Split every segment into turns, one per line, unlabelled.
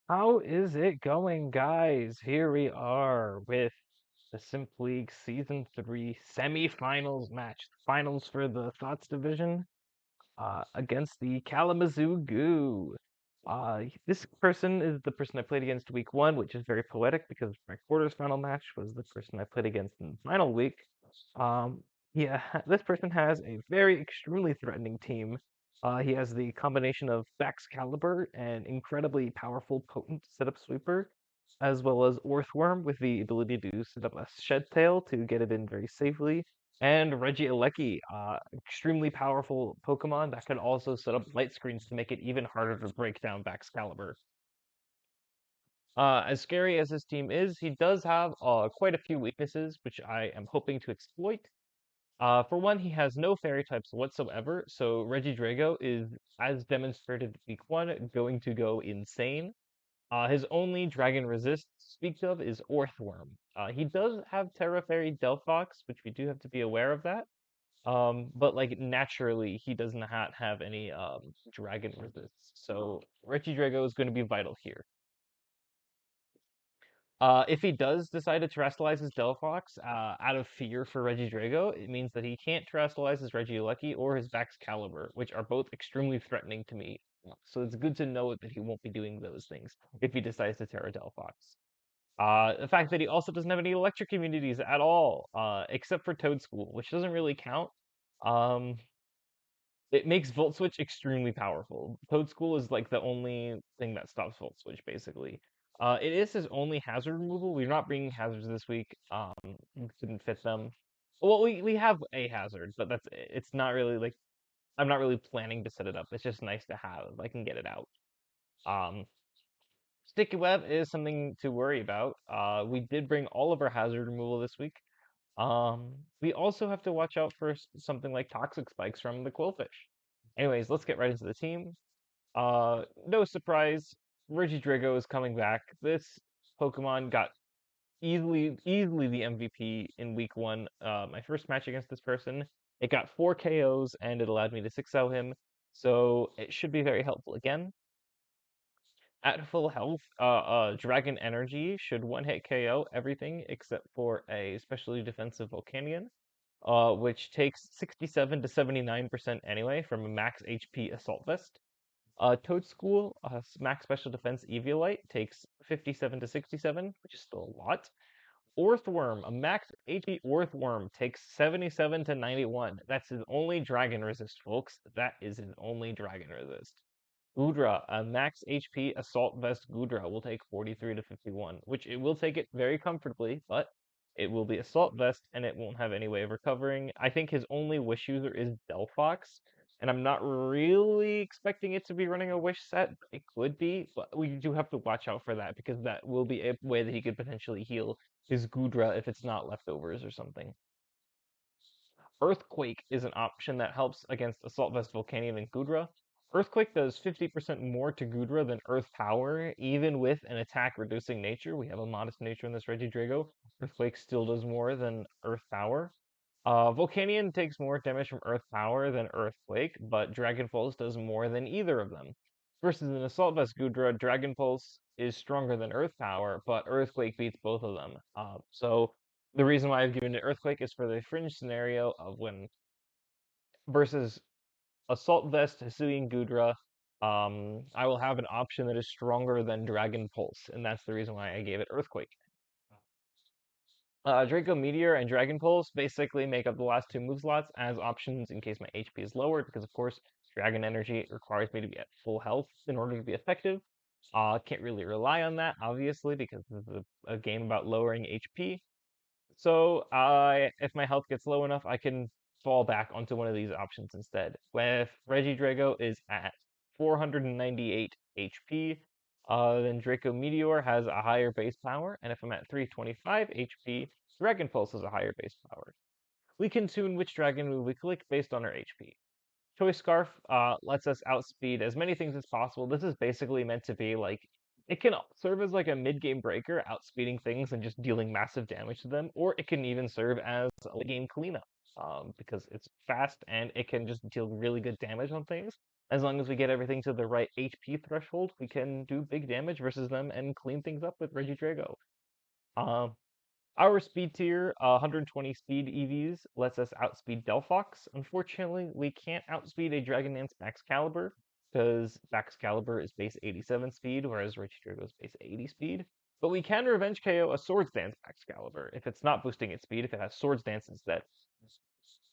How is it going, guys? Here we are with the Simp League Season 3 semifinals match. Finals for the Thoughts Division against the Kalamazoo Goo. This person is the person I played against week one, which is very poetic because my quarters final match was the person I played against in the final week. Um, yeah, this person has a very extremely threatening team. He has the combination of Bax Caliber and incredibly powerful, potent setup sweeper, as well as Orthworm with the ability to set up a Shed Tail to get it in very safely, and Regieleki, extremely powerful Pokemon that can also set up light screens to make it even harder to break down Bax Caliber. As scary as his team is, he does have quite a few weaknesses, which I am hoping to exploit. For one, he has no fairy types whatsoever, so Regidrago is, as demonstrated week one, going to go insane. His only dragon resist to speak of is Orthworm. He does have Terra Fairy Delphox, which we do have to be aware of that. But like naturally, he does not have any dragon resists, so Regidrago is going to be vital here. If he does decide to terrestrialize his Delphox out of fear for Regidrago, it means that he can't terrestrialize his Regieleki or his Vax Caliber, which are both extremely threatening to me. So it's good to know that he won't be doing those things if he decides to Terra Delphox. The fact that he also doesn't have any electric immunities at all, except for Toad School, which doesn't really count. Um, it makes Volt Switch extremely powerful. Toad School is like the only thing that stops Volt Switch, basically. It is his only hazard removal. We're not bringing hazards this week. Didn't fit them. Well, we have a hazard, but it's not really like I'm not really planning to set it up. It's just nice to have if I can get it out. Um, Sticky Web is something to worry about. We did bring all of our hazard removal this week. We also have to watch out for something like toxic spikes from the Quillfish. Anyways, let's get right into the team. No surprise, Regidrago is coming back. This Pokemon got easily the MVP in week one. My first match against this person, it got 4 KOs and it allowed me to 6-0 him. So it should be very helpful again. At full health, Dragon Energy should one-hit KO everything except for a specially defensive Volcanion, which takes 67 to 79% anyway from a max HP Assault Vest. Toad School, max special defense Eviolite takes 57 to 67, which is still a lot. Orthworm, a max HP Orthworm takes 77 to 91. That's his only dragon resist, folks. That is his only dragon resist. Goodra, a max HP Assault Vest Goodra will take 43 to 51, which it will take it very comfortably, but it will be Assault Vest and it won't have any way of recovering. I think his only Wish user is Delphox, and I'm not really expecting it to be running a Wish set. It could be, but we do have to watch out for that because that will be a way that he could potentially heal his Goodra if it's not leftovers or something. Earthquake is an option that helps against Assault Vest Volcanion and Goodra. Earthquake does 50% more to Goodra than Earth Power, even with an attack reducing nature. We have a modest nature in this Regidrago. Earthquake still does more than Earth Power. Volcanion takes more damage from Earth Power than Earthquake, but Dragon Pulse does more than either of them. Versus an Assault Vest Goodra, Dragon Pulse is stronger than Earth Power, but Earthquake beats both of them. So the reason why I've given it Earthquake is for the fringe scenario of when versus Assault Vest, Hisuian Goodra, I will have an option that is stronger than Dragon Pulse, and that's the reason why I gave it Earthquake. Draco Meteor and Dragon Pulse basically make up the last two move slots as options in case my HP is lowered, because of course Dragon Energy requires me to be at full health in order to be effective. Can't really rely on that, obviously, because this is a game about lowering HP. So if my health gets low enough, I can fall back onto one of these options instead. If Regidrago is at 498 HP, then Draco Meteor has a higher base power, and if I'm at 325 HP, Dragon Pulse has a higher base power. We can tune which dragon move we click based on our HP. Choice Scarf lets us outspeed as many things as possible. This is basically meant to be like, it can serve as like a mid-game breaker, outspeeding things and just dealing massive damage to them, or it can even serve as a late-game cleanup, because it's fast and it can just deal really good damage on things. As long as we get everything to the right HP threshold, we can do big damage versus them and clean things up with Regidrago. Um, our speed tier, 120 speed EVs, lets us outspeed Delphox. Unfortunately, we can't outspeed a Dragon Dance Max Caliber, because Max Caliber is base 87 speed, whereas Regidrago is base 80 speed. But we can Revenge KO a Swords Dance Max Caliber if it's not boosting its speed, if it has Swords Dance instead.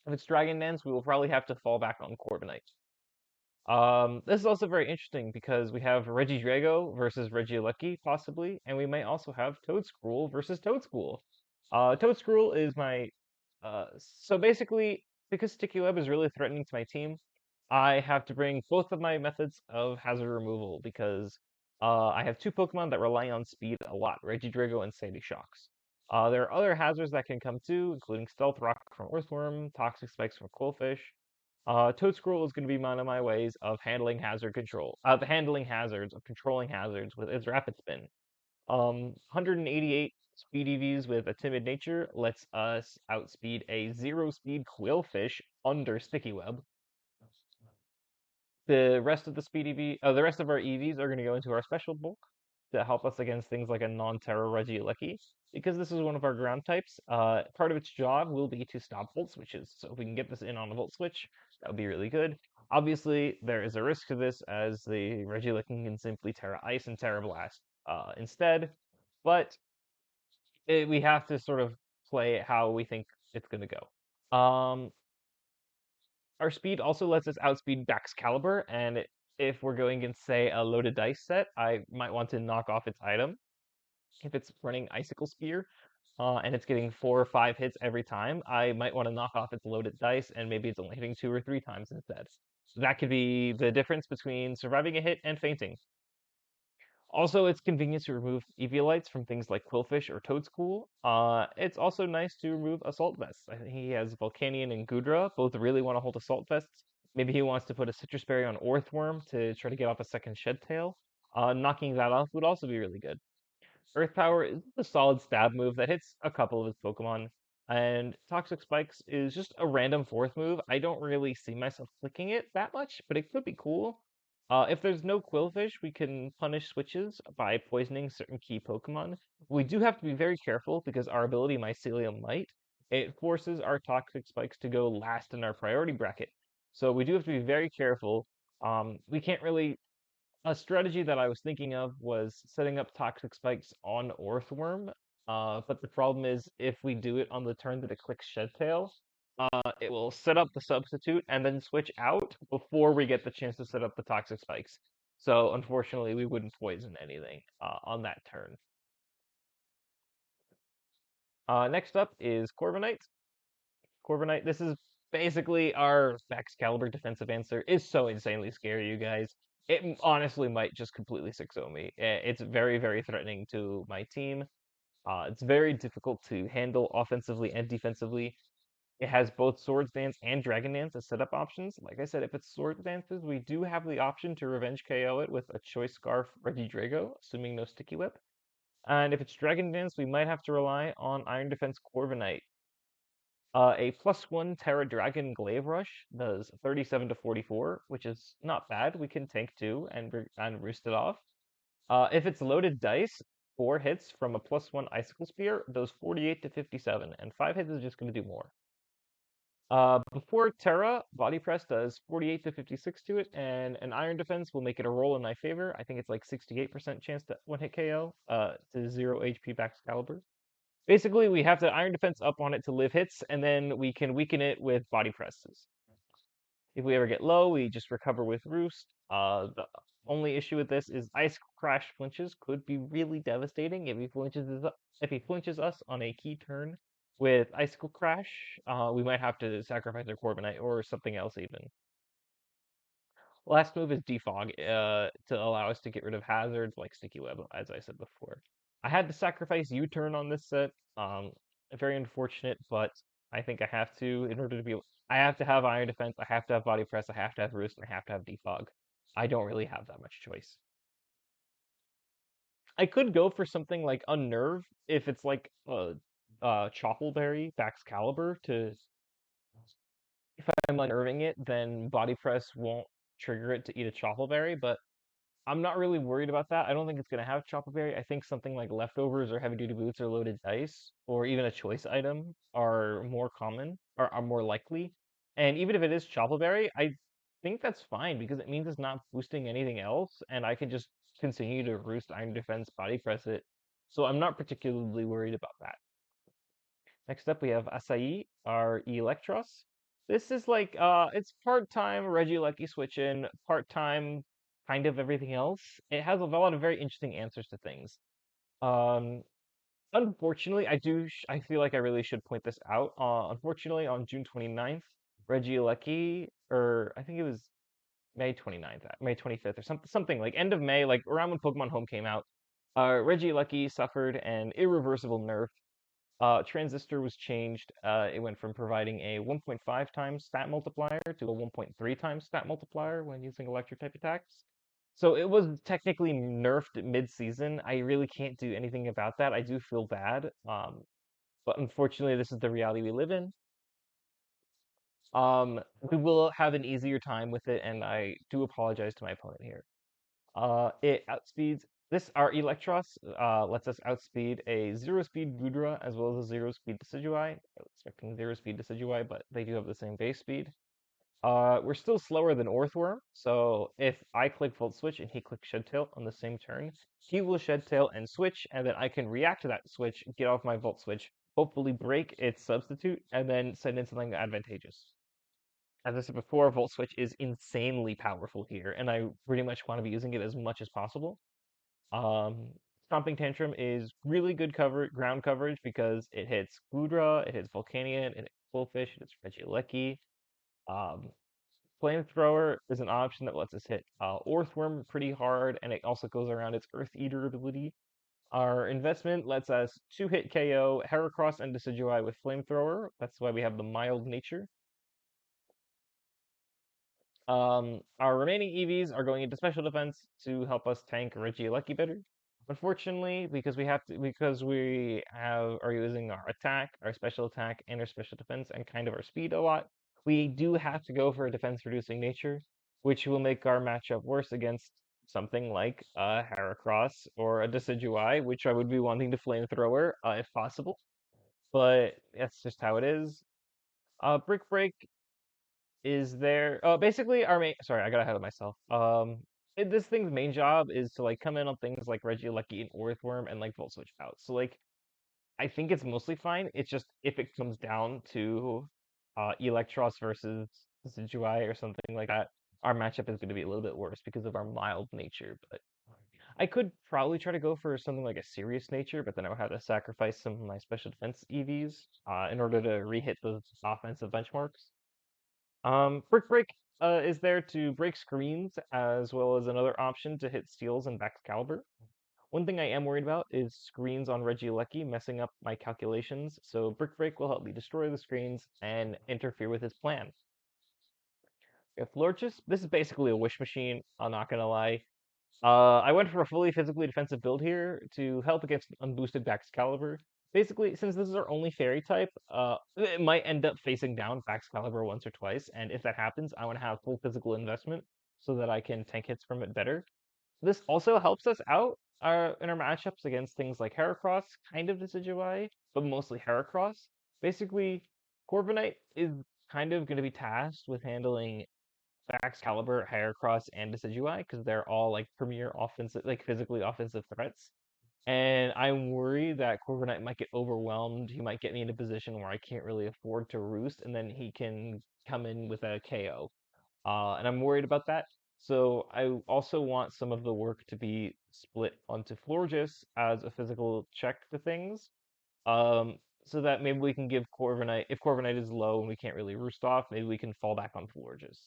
If it's Dragon Dance, we will probably have to fall back on Corviknight. This is also very interesting because we have Regidrago versus Regieleki, possibly, and we may also have Toedscruel versus Toedscool. Toedscruel is my so basically, because Sticky Web is really threatening to my team, I have to bring both of my methods of hazard removal because I have two Pokemon that rely on speed a lot, Regidrago and Sandy Shocks. There are other hazards that can come too, including Stealth Rock from Earthworm, Toxic Spikes from Quillfish. Toedscruel is going to be one of my ways of handling hazard control, handling hazards, of controlling hazards with its Rapid Spin. 188 speed EVs with a timid nature lets us outspeed a zero speed Quillfish under Sticky Web. The rest of the speed the rest of our EVs are going to go into our special bulk to help us against things like a non-terror Regieleki. Because this is one of our ground types, part of its job will be to stop volt switches. So if we can get this in on a volt switch, that would be really good. Obviously, there is a risk to this as the Regieleki can simply Terra Ice and Terra Blast instead. But we have to sort of play it how we think it's going to go. Our speed also lets us outspeed Baxcalibur, and if we're going against, say, a loaded dice set, I might want to knock off its item. If it's running Icicle Spear, and it's getting 4 or 5 hits every time, I might want to knock off its loaded dice, and maybe it's only hitting 2 or 3 times instead. That could be the difference between surviving a hit and fainting. Also, it's convenient to remove Eviolites from things like Quillfish or Toedscool. It's also nice to remove Assault Vests. I think he has Volcanion and Gudra, both really want to hold Assault Vests. Maybe he wants to put a Citrus Berry on Earthworm to try to get off a second Shed Tail. Knocking that off would also be really good. Earth Power is a solid stab move that hits a couple of his Pokemon. And Toxic Spikes is just a random fourth move. I don't really see myself clicking it that much, but it could be cool. If there's no Quillfish, we can punish switches by poisoning certain key Pokemon. We do have to be very careful because our ability Mycelium Might, it forces our Toxic Spikes to go last in our priority bracket. So we do have to be very careful. We can't really a strategy that I was thinking of was setting up Toxic Spikes on Earthworm, but the problem is if we do it on the turn that it clicks Shed Tail, it will set up the substitute and then switch out before we get the chance to set up the Toxic Spikes. So unfortunately, we wouldn't poison anything on that turn. Next up is Corviknight. Corviknight, this is basically our Excalibur defensive answer. It's so insanely scary, you guys. It honestly might just completely 6-0 me. It's very, very threatening to my team. It's very difficult to handle offensively and defensively. It has both Swords Dance and Dragon Dance as setup options. Like I said, if it's Swords Dances, we do have the option to Revenge KO it with a Choice Scarf Regidrago, assuming no Sticky Whip. And if it's Dragon Dance, we might have to rely on Iron Defense Corviknight. A +1 Terra Dragon Glaive Rush does 37 to 44, which is not bad. We can tank 2 and roost it off. If it's loaded dice, 4 hits from a +1 Icicle Spear does 48 to 57, and 5 hits is just going to do more. Before Terra, Body Press does 48 to 56 to it, and an Iron Defense will make it a roll in my favor. I think it's like 68% chance to one-hit KO to 0 HP Baxcalibur. Basically, we have the Iron Defense up on it to live hits, and then we can weaken it with Body Presses. If we ever get low, we just recover with Roost. The only issue with this is Ice Crash flinches could be really devastating if he flinches us on a key turn with Icicle Crash. We might have to sacrifice our Corviknight or something else even. Last move is Defog to allow us to get rid of hazards like Sticky Web, as I said before. I had to sacrifice U-turn on this set. Very unfortunate, but I think I have to in order to be. I have to have Iron Defense. I have to have Body Press. I have to have Roost. And I have to have Defog. I don't really have that much choice. I could go for something like Unnerve if it's like Choppleberry, Baxcalibur to if I'm unnerving it, then Body Press won't trigger it to eat a Chople Berry, but I'm not really worried about that. I don't think it's going to have Chople Berry. I think something like leftovers or heavy duty boots or loaded dice or even a choice item are more common or are more likely. And even if it is Chople Berry, I think that's fine because it means it's not boosting anything else and I can just continue to roost Iron Defense body press it. So I'm not particularly worried about that. Next up, we have Acai, our Electros. This is like, it's part-time Regieleki switch in, part-time kind of everything else. It has a lot of very interesting answers to things. Um, Unfortunately, I feel like I really should point this out. Unfortunately, on June 29th, Regieleki, or I think it was May 29th, May 25th, or something like end of May, like around when Pokemon Home came out, Regieleki suffered an irreversible nerf. Transistor was changed. It went from providing a 1.5 times stat multiplier to a 1.3 times stat multiplier when using electric type attacks. So it was technically nerfed mid-season. I really can't do anything about that. I do feel bad. But unfortunately, this is the reality we live in. We will have an easier time with it, and I do apologize to my opponent here. It outspeeds this. Our Electros lets us outspeed a zero speed Gudra as well as a zero speed Decidueye. I was expecting zero speed Decidueye, but they do have the same base speed. We're still slower than Orthworm, so if I click Volt Switch and he clicks Shed Tail on the same turn, he will Shed Tail and switch, and then I can react to that switch, get off my Volt Switch, hopefully break its substitute, and then send in something advantageous. As I said before, Volt Switch is insanely powerful here, and I pretty much want to be using it as much as possible. Um, Stomping Tantrum is really good ground coverage because it hits Gudra, it hits Volcanion, it hits Qwilfish, it hits Regieleki. Um, Flamethrower is an option that lets us hit Orthworm pretty hard, and it also goes around its Earth Eater ability. Our investment lets us two-hit KO Heracross and Decidueye with Flamethrower. That's why we have the mild nature. Our remaining EVs are going into special defense to help us tank Regieleki better. Unfortunately, because we are using our attack, our special attack, and our special defense, and kind of our speed a lot, we do have to go for a defense-reducing nature, which will make our matchup worse against something like a Heracross or a Decidueye, which I would be wanting to flamethrower if possible. But that's just how it is. Brick Break is there basically our main sorry, I got ahead of myself. This thing's main job is to like come in on things like Regieleki and Orthworm and like Volt Switch out. So like I think it's mostly fine. It's just if it comes down to Electros versus Decidueye or something like that, our matchup is going to be a little bit worse because of our mild nature. But I could probably try to go for something like a serious nature, but then I would have to sacrifice some of my special defense EVs in order to re-hit those offensive benchmarks. Brick Break is there to break screens as well as another option to hit steals and Bax Caliber. One thing I am worried about is screens on Regieleki messing up my calculations, so Brick Break will help me destroy the screens and interfere with his plan. If Lurchus, this is basically a wish machine, I'm not gonna lie. I went for a fully physically defensive build here to help against unboosted Baxcalibur. Basically, since this is our only fairy type, it might end up facing down Baxcalibur once or twice, and if that happens, I want to have full physical investment so that I can tank hits from it better. This also helps us out in our matchups against things like Heracross, kind of Decidueye, but mostly Heracross. Basically, Corviknight is kind of going to be tasked with handling Excalibur, Heracross, and Decidueye because they're all like premier offensive, like physically offensive threats. And I'm worried that Corviknight might get overwhelmed. He might get me in a position where I can't really afford to roost, and then he can come in with a KO. And I'm worried about that. So I also want some of the work to be split onto Florges as a physical check to things. So that maybe we can give Corviknight, if Corviknight is low and we can't really roost off, maybe we can fall back on Florges.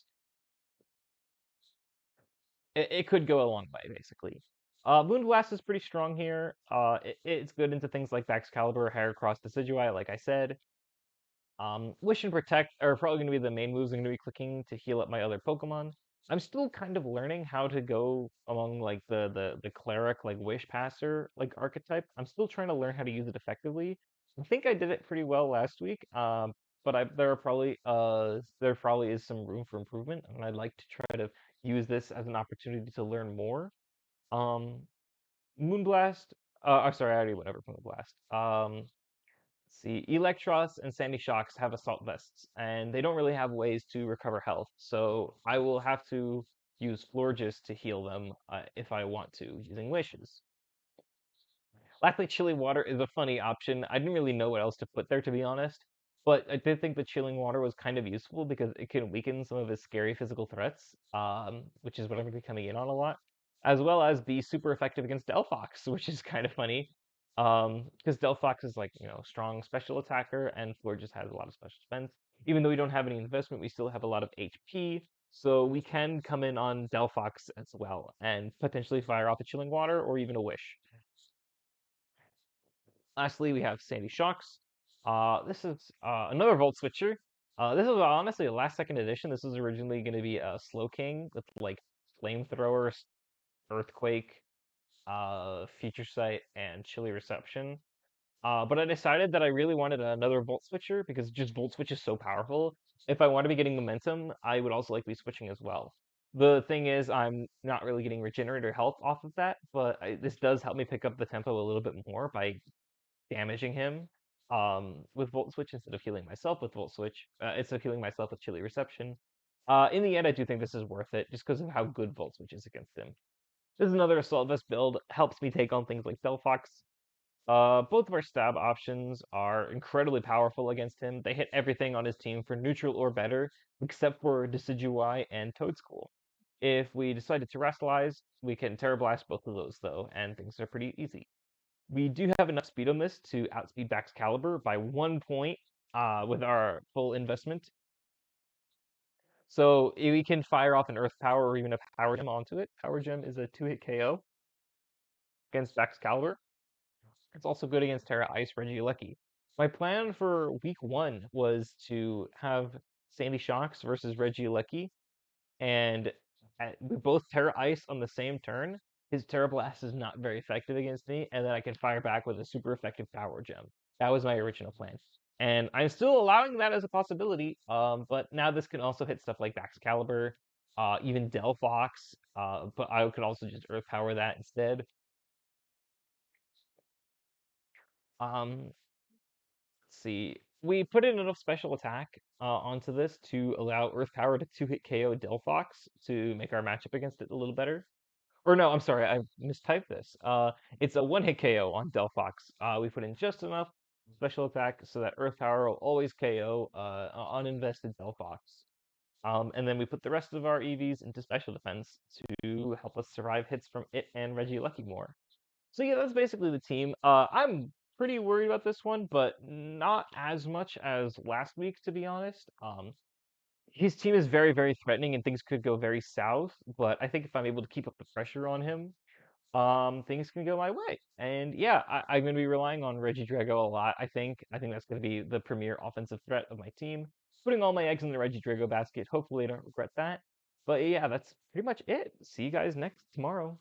It could go a long way, basically. Moonblast is pretty strong here. It's good into things like Baxcalibur, Heracross, Decidueye, like I said. Wish and Protect are probably going to be the main moves I'm going to be clicking to heal up my other Pokemon. I'm still kind of learning how to go among like the cleric like Wish Passer like archetype. I'm still trying to learn how to use it effectively. I think I did it pretty well last week. But there probably is some room for improvement, and I'd like to try to use this as an opportunity to learn more. Um, Moonblast. Sorry, I already went over Moonblast. Let's see, Electros and Sandy Shocks have assault vests, and they don't really have ways to recover health. So I will have to use Florges to heal them if I want to, using wishes. Lastly, chilling water is a funny option. I didn't really know what else to put there, to be honest. But I did think the chilling water was kind of useful because it can weaken some of his scary physical threats, which is what I'm going to be coming in on a lot, as well as be super effective against Delphox, which is kind of funny. Because Delphox is like, strong special attacker, and Floor just has a lot of special defense. Even though we don't have any investment, we still have a lot of HP, so we can come in on Delphox as well and potentially fire off a chilling water or even a wish. Lastly, we have Sandy Shocks. This is another Volt Switcher. This is honestly a last second edition. This was originally going to be a Slow King with like Flamethrower, Earthquake, Future Sight, and Chilly Reception. But I decided that I really wanted another Volt Switcher because just Volt Switch is so powerful. If I want to be getting momentum, I would also like to be switching as well. The thing is, I'm not really getting regenerator health off of that, but this does help me pick up the tempo a little bit more by damaging him with Volt Switch instead of healing myself with Volt Switch, instead of healing myself with Chilly Reception. In the end, I do think this is worth it just because of how good Volt Switch is against him. This is another Assault Vest build, helps me take on things like Delphox. Both of our stab options are incredibly powerful against him. They hit everything on his team for neutral or better, except for Decidueye and Toadschool. If we decide to Terrestrialize, we can Terra Blast both of those though, and things are pretty easy. We do have enough speed on this to outspeed Baxcalibur by 1 point with our full investment. So we can fire off an Earth Power or even a Power Gem onto it. Power Gem is a 2-hit KO against Baxcalibur. It's also good against Terra Ice Regieleki. My plan for week 1 was to have Sandy Shocks versus Regieleki, and with both Terra Ice on the same turn, his Terra Blast is not very effective against me, and then I can fire back with a super effective Power Gem. That was my original plan. And I'm still allowing that as a possibility, but now this can also hit stuff like Baxcalibur, even Delphox, but I could also just Earth Power that instead. Um, let's see. We put in enough special attack onto this to allow Earth Power to 2-hit KO Delphox to make our matchup against it a little better. Or no, I'm sorry, I mistyped this. It's a 1-hit KO on Delphox. We put in just enough special attack so that Earth Power will always KO uninvested Delphox. And then we put the rest of our EVs into special defense to help us survive hits from it and Regieleki more. So yeah, that's basically the team. I'm pretty worried about this one, but not as much as last week, to be honest. His team is very, very threatening, and things could go very south. But I think if I'm able to keep up the pressure on him, things can go my way. And yeah, I'm going to be relying on Regidrago a lot. I think that's going to be the premier offensive threat of my team. Putting all my eggs in the Regidrago basket. Hopefully, I don't regret that. But yeah, that's pretty much it. See you guys next tomorrow.